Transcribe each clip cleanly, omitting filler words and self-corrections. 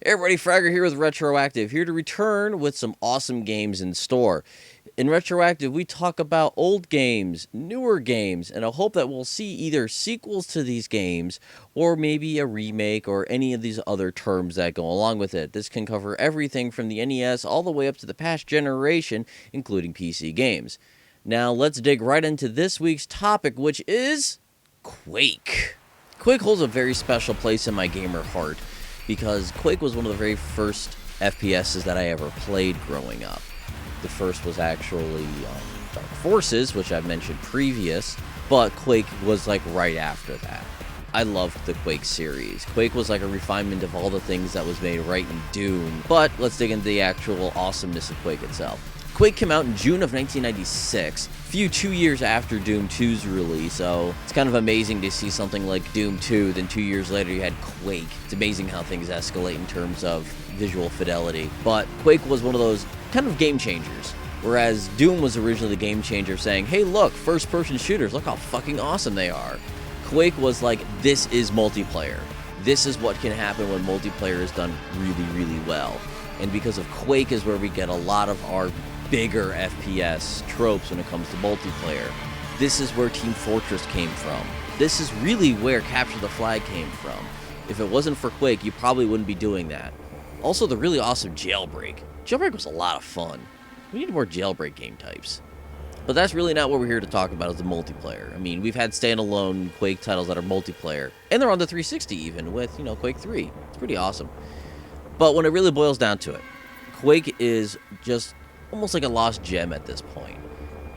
Hey everybody, Fragger here with Retroactive, here to return with some awesome games in store. In Retroactive, we talk about old games, newer games, and I hope that we'll see either sequels to these games or maybe a remake or any of these other terms that go along with it. This can cover everything from the NES all the way up to the past generation, including PC games. Now, let's dig right into this week's topic, which is Quake. Quake holds a very special place in my gamer heart because Quake was one of the very first FPSs that I ever played growing up. The first was actually Dark Forces, which I've mentioned previous, but Quake was like right after that. I loved the Quake series. Quake was like a refinement of all the things that was made right in Doom, but let's dig into the actual awesomeness of Quake itself. Quake came out in June of 1996, few 2 years after Doom 2's release, so it's kind of amazing to see something like Doom 2, then 2 years later you had Quake. It's amazing how things escalate in terms of visual fidelity, but Quake was one of those kind of game changers. Whereas Doom was originally the game changer saying, hey look, first-person shooters, look how fucking awesome they are. Quake was like, this is multiplayer. This is what can happen when multiplayer is done really, really well. And because of Quake is where we get a lot of our bigger FPS tropes when it comes to multiplayer. This is where Team Fortress came from. This is really where Capture the Flag came from. If it wasn't for Quake, you probably wouldn't be doing that. Also, the really awesome Jailbreak. Jailbreak was a lot of fun. We need more Jailbreak game types. But that's really not what we're here to talk about, is the multiplayer. I mean, we've had standalone Quake titles that are multiplayer, and they're on the 360 even, with, Quake 3. It's pretty awesome. But when it really boils down to it, Quake is just almost like a lost gem at this point.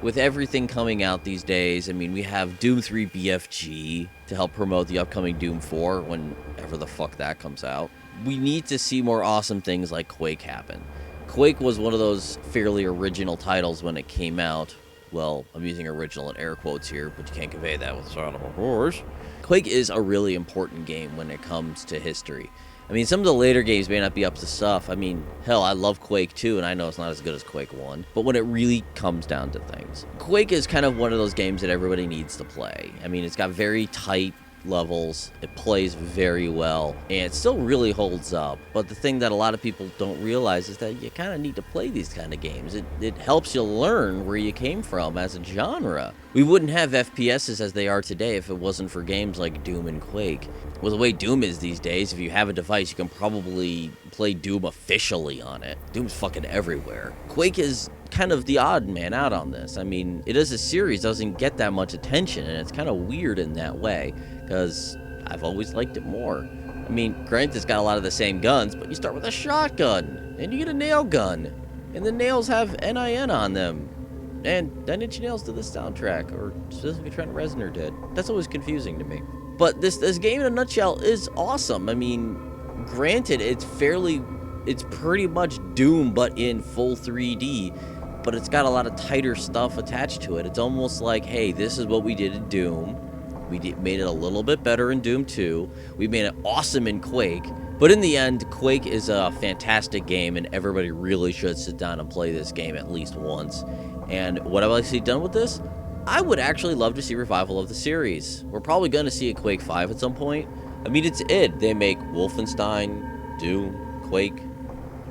With everything coming out these days, I mean, we have Doom 3 BFG to help promote the upcoming Doom 4 whenever the fuck that comes out. We need to see more awesome things like Quake happen. Quake was one of those fairly original titles when it came out. Well, I'm using original in air quotes here, but you can't convey that with sound of a horse. Quake is a really important game when it comes to history. I mean, some of the later games may not be up to snuff. I mean, hell, I love Quake 2, and I know it's not as good as Quake 1. But when it really comes down to things, Quake is kind of one of those games that everybody needs to play. I mean, it's got very tight levels, it plays very well, and it still really holds up. But the thing that a lot of people don't realize is that you kind of need to play these kind of games. It helps you learn where you came from as a genre. We wouldn't have FPSs as they are today if it wasn't for games like Doom and Quake. Well, the way Doom is these days, if you have a device, you can probably play Doom officially on it. Doom's fucking everywhere. Quake is kind of the odd man out on this. I mean, it is a series, doesn't get that much attention, and it's kind of weird in that way, because I've always liked it more. I mean, granted, it's got a lot of the same guns, but you start with a shotgun, and you get a nail gun, and the nails have NIN on them. And 9 Inch Nails did the soundtrack, or specifically Trent Reznor did. That's always confusing to me. But this game in a nutshell is awesome. I mean, granted, it's pretty much Doom, but in full 3D. But it's got a lot of tighter stuff attached to it. It's almost like, hey, this is what we did in Doom. We made it a little bit better in Doom 2. We made it awesome in Quake. But in the end, Quake is a fantastic game, and everybody really should sit down and play this game at least once. And what I've actually done with this, I would actually love to see a revival of the series. We're probably going to see a Quake 5 at some point. I mean, it's id. They make Wolfenstein, Doom, Quake,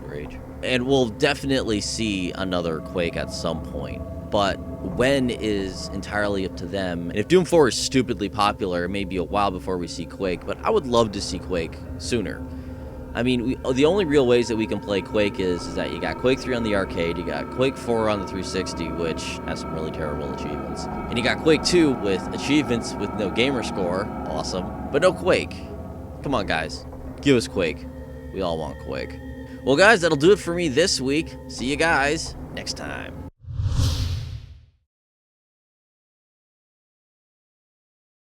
Rage. And we'll definitely see another Quake at some point. But when is entirely up to them. And if Doom 4 is stupidly popular, it may be a while before we see Quake, but I would love to see Quake sooner. I mean, the only real ways that we can play Quake is that you got Quake 3 on the arcade, you got Quake 4 on the 360, which has some really terrible achievements, and you got Quake 2 with achievements with no gamer score, awesome, but no Quake. Come on, guys. Give us Quake. We all want Quake. Well, guys, that'll do it for me this week. See you guys next time.